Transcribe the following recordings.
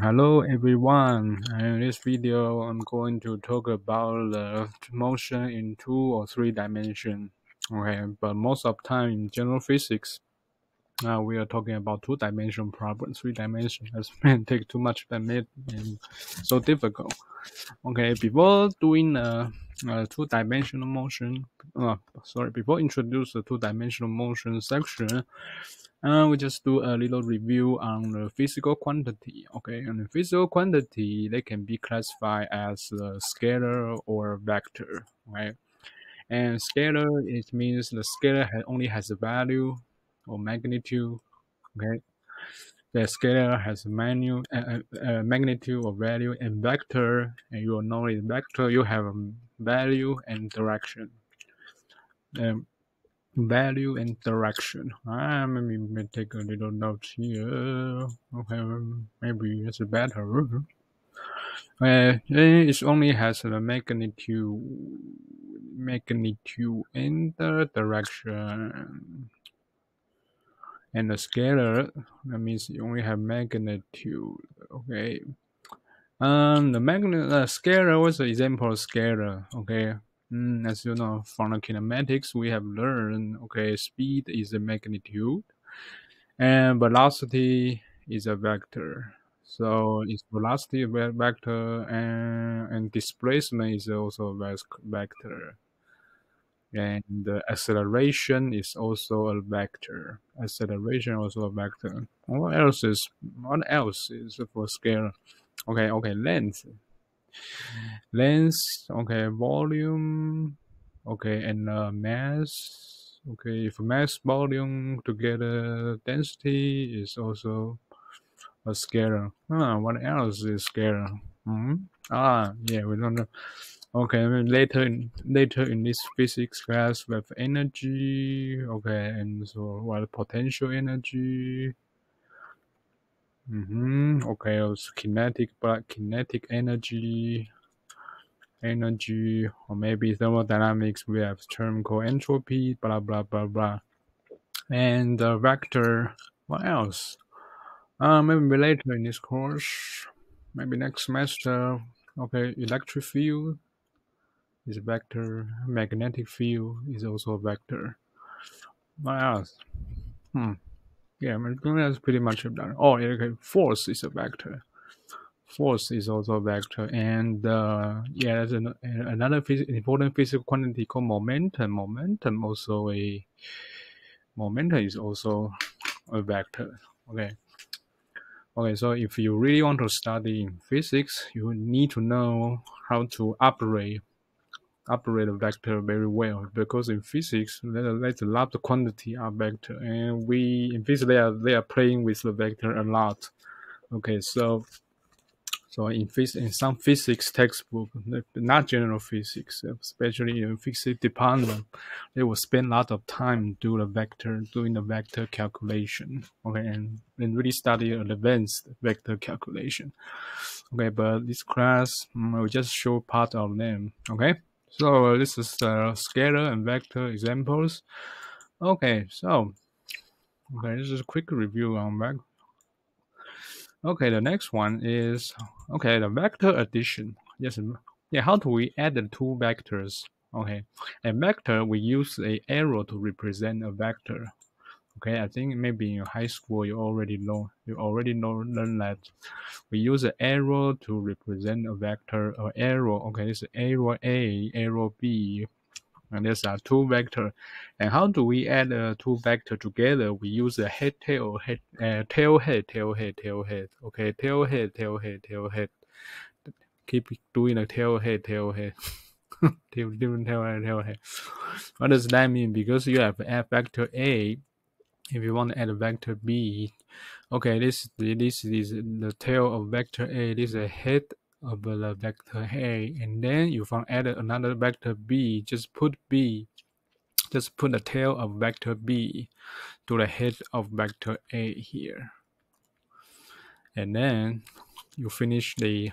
Hello everyone. In this video, I'm going to talk about the motion in 2 or 3 dimensions. Okay, but most of the time in general physics, we are talking about 2 dimension problems. 3 dimension has been take too much time and so difficult. Okay, before doing a 2 dimensional motion, before introduce the 2 dimensional motion section, we just do a little review on the physical quantity. Okay, and the physical quantity, they can be classified as a scalar or vector. Right, and scalar, it means the scalar only has a value or magnitude. Okay, the scalar has a magnitude or value, and vector, and you will know in vector you have a value and direction. Value and direction. Maybe we take a little note here. Okay, maybe it's better. It only has the magnitude and the direction. And the scalar, that means you only have magnitude. Okay. The scalar was the example of scalar. Okay. As you know, from the kinematics, we have learned, okay, speed is a magnitude and velocity is a vector. So it's velocity vector and displacement is also a vector. And the acceleration is also a vector. Acceleration also a vector. What else is for scalar? Okay, length. Okay, volume, okay, and mass. Okay, if mass, volume together, density is also a scalar. What else is scalar? Yeah, we don't know. Okay, later in this physics class, we have energy. Okay, and so what potential energy? Okay, also kinetic energy, or maybe thermodynamics, we have term called entropy, blah blah blah blah. And the vector, what else? Maybe later in this course, maybe next semester. Okay, electric field is a vector, magnetic field is also a vector. What else? Yeah, that's pretty much done. Oh, okay, force is a vector. Force is also a vector, and yeah, there's another important physical quantity called momentum. Momentum is also a vector. Okay, so if you really want to study in physics, you need to know how to operate a vector very well, because in physics there's a lot of quantity are vector, and we in physics they are playing with the vector a lot. Okay, so in some physics textbook, not general physics, especially in physics department, they will spend a lot of time doing the vector calculation. Okay, and really study advanced vector calculation. Okay, but this class will just show part of them. Okay, so this is scalar and vector examples. Okay, so this is a quick review on vector. Okay, the next one is the vector addition. Yes, yeah. How do we add the 2 vectors? Okay, a vector, we use a arrow to represent a vector. Okay, I think maybe in your high school you already learn that we use an arrow to represent a vector or arrow. Okay, this is arrow A, arrow B, and there's 2 vector. And how do we add 2 vector together? We use a tailhead. Okay, tailhead. Keep doing a tailhead. Different tailhead. What does that mean? Because you have add vector A, if you want to add a vector B, okay, this is the tail of vector A. This is a head of the vector A, and then you want to add another vector B. Just put the tail of vector B to the head of vector A here, and then you finish the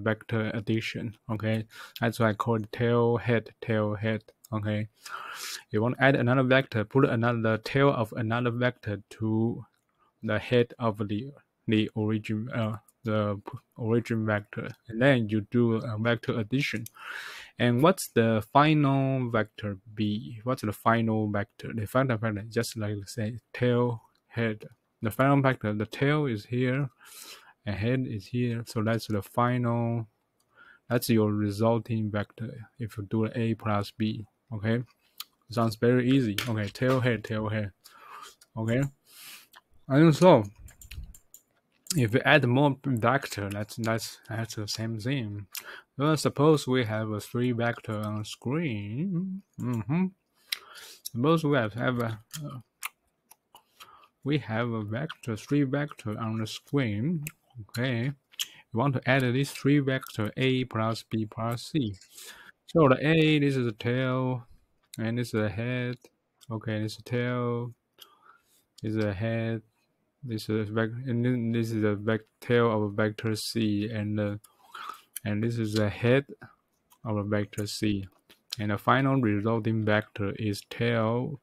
vector addition. Okay, that's why I call it tailhead. Okay, you want to add another vector, put another tail of another vector to the head of the the origin vector, and then you do a vector addition. And what's the final vector be? What's the final vector? The final vector, just like say tail, head. The final vector, the tail is here, and head is here. So that's the final. That's your resulting vector if you do A plus B. Okay, sounds very easy. Okay, tail, head, tail, head. Okay, and so if we add more vector, that's the same thing. Well, suppose we have a 3 vector on screen. Suppose we have a vector 3 vector on the screen. Okay, we want to add these 3 vector A plus B plus C. So the A, this is the tail, and this is the head. Okay, this is the tail, this is the head. This is this is the tail of a vector C, and this is the head of a vector C, and the final resulting vector is tail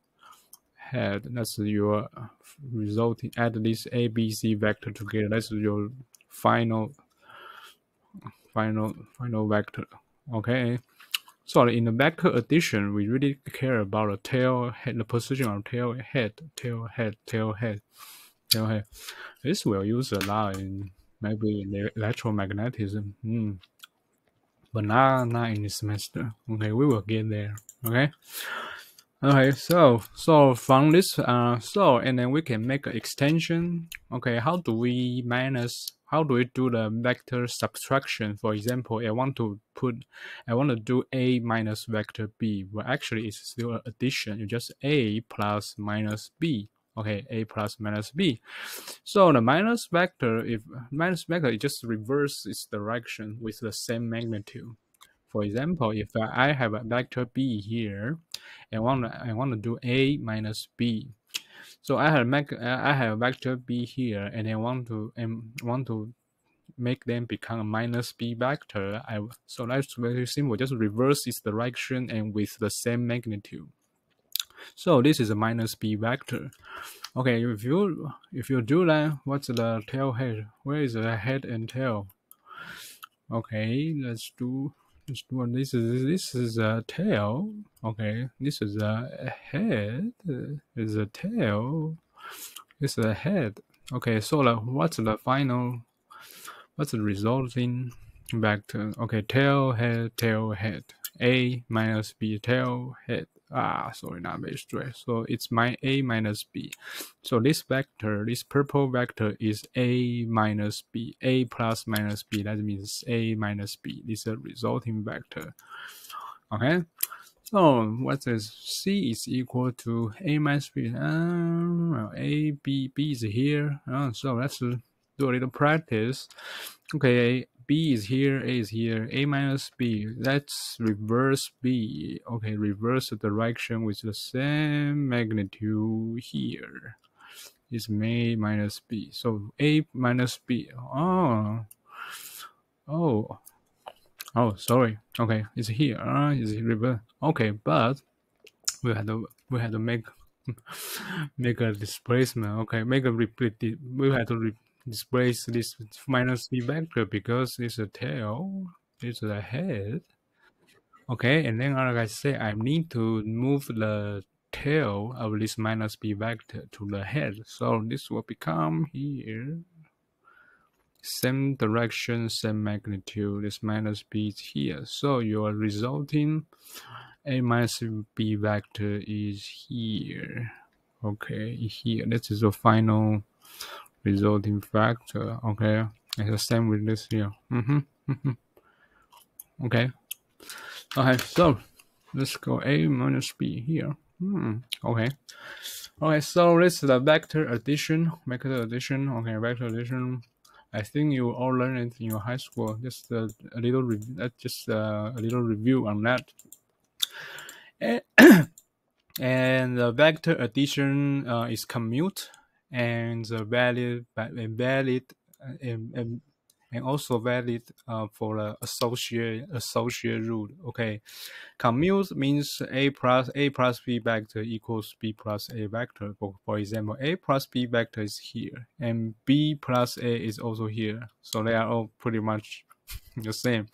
head. That's your resulting. Add this A, B, C vector together. That's your final vector. Okay. So in the vector addition, we really care about the tail head, the position of tail head. This will use a lot in maybe in electromagnetism, but not in this semester. Okay, we will get there. Okay, so from this, and then we can make an extension. Okay, how do we do the vector subtraction? For example, I want to do A minus vector B. Well, actually, it's still an addition. You just A plus minus B. Okay, A plus minus B. So the minus vector, it just reverses its direction with the same magnitude. For example, if I have a vector B here, and I want to do A minus B. So I have a vector B here, and I want to make them become a minus B vector. So that's very simple. Just reverse its direction and with the same magnitude. So this is a minus B vector. Okay, if you do that, what's the tail head? Where is the head and tail? Okay, let's do this is a tail. Okay, this is a head. Is a tail. This is a head. Okay, so what's the resulting vector? Okay, tail head. A minus B tail head. Sorry, not very straight. So it's my A minus B. So this vector, this purple vector is A minus B. A plus minus B. That means A minus B. This is a resulting vector. Okay. So what is C is equal to A minus B? A, B is here. So let's do a little practice. Okay, B is here, A is here, A minus B. Let's reverse B. Okay, reverse the direction with the same magnitude here. It's A minus B. So A minus B. Sorry. Okay, it's here. It's reverse. Okay, but we had to make a displacement. Okay, we had to displace this minus B vector because it's a tail, it's a head. Okay, and then like I say, I need to move the tail of this minus B vector to the head. So this will become here. Same direction, same magnitude. This minus B is here. So your resulting A minus B vector is here. Okay, here. This is the final resulting factor. Okay, it's the same with this here. Okay. Okay, so let's go A minus B here. Okay. Okay, so this is the vector addition. Okay, vector addition. I think you all learned it in your high school. Just a little review on that. And the vector addition is commute, and the valid and also valid for the associate rule. Okay, commute means a plus b vector equals b plus a vector. For example, a plus b vector is here, and b plus a is also here, so they are all pretty much the same.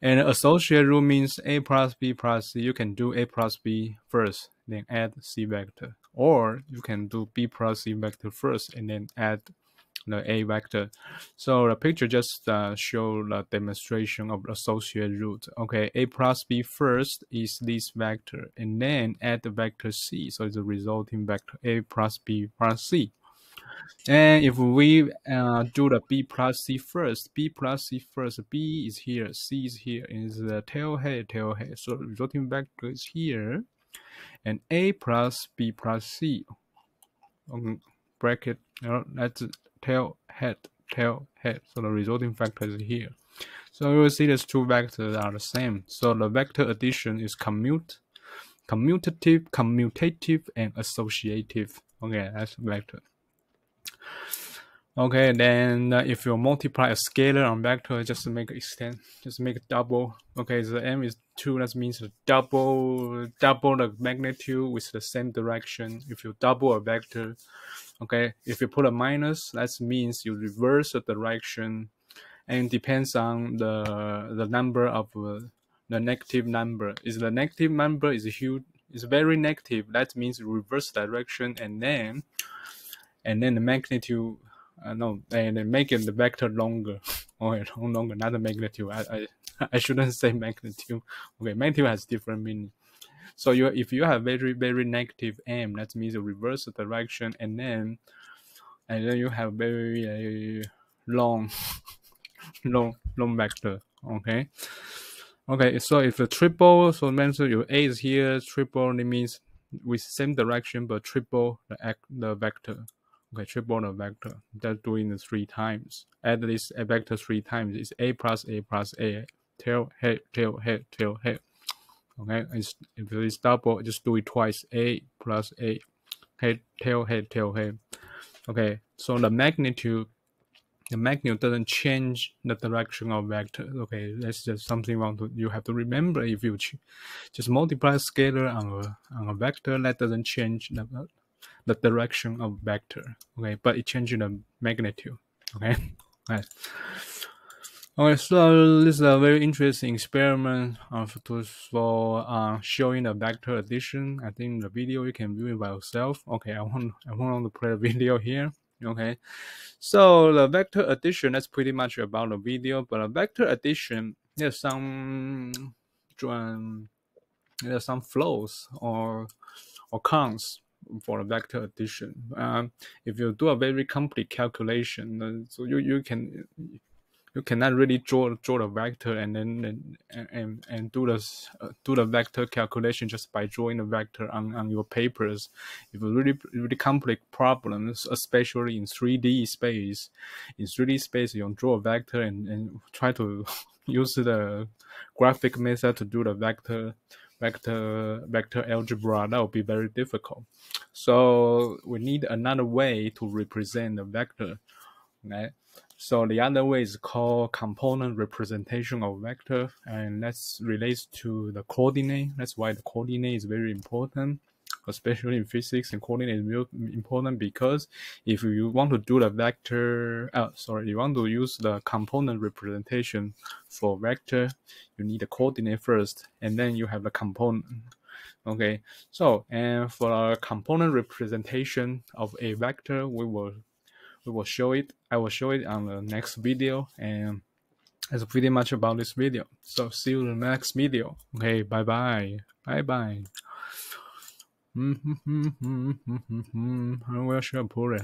And associate rule means a plus b plus c. You can do a plus b first, then add c vector, or you can do b plus c vector first and then add the a vector. So the picture just show the demonstration of associate root. Okay, a plus b first is this vector, and then add the vector c. So it's the resulting vector a plus b plus c. And if we do the b plus c first, b is here, c is here, is the tail head. So the resulting vector is here, and a plus b plus c bracket, that's tail head. So the resulting vector is here. So you will see these two vectors are the same. So the vector addition is commutative, and associative. Okay, that's vector. Okay, then if you multiply a scalar on vector, just make extend, just make it double. Okay, so m is 2, that means double the magnitude with the same direction. If you double a vector, okay, if you put a minus, that means you reverse the direction, and it depends on the number of the negative number. Is the negative number is huge, is very negative, that means reverse direction, and then the magnitude no, and making the vector longer. Okay, longer, not the magnitude. I shouldn't say magnitude. Okay, magnitude has different meaning. So if you have very negative m, that means you reverse the direction, and then you have very long vector. Okay, so if a triple, so mention your a is here, triple, it means with same direction but triple the vector. Okay, triple the vector. That's doing the 3 times. Add this a vector 3 times. It's a plus a, tail head. Okay, if it's double, just do it twice. A plus a, tail head. Okay, so the magnitude doesn't change the direction of vector. Okay, that's just something you have to remember. If you just multiply scalar on a vector, that doesn't change the direction of vector. Okay, but it changes the magnitude. Okay, right. Okay, so this is a very interesting experiment for showing the vector addition. I think the video you can view it by yourself. Okay, I want to play a video here. Okay, so the vector addition, that's pretty much about the video. But a vector addition, there's some flows or cons for a vector addition. If you do a very complete calculation, so you cannot really draw the vector and then do the vector calculation just by drawing the vector on your papers. If you really complex problems, especially in 3D space, you draw a vector and try to use the graphic method to do the vector algebra. That would be very difficult. So we need another way to represent the vector. Okay? So the other way is called component representation of vector, and that relates to the coordinate. That's why the coordinate is very important, especially in physics. And coordinate is very important because if you want to do the vector, you want to use the component representation for vector, you need the coordinate first, and then you have the component. Okay, so and for our component representation of a vector, we will show it. I will show it on the next video, and that's pretty much about this video. So see you in the next video. Okay, bye bye. I will share it.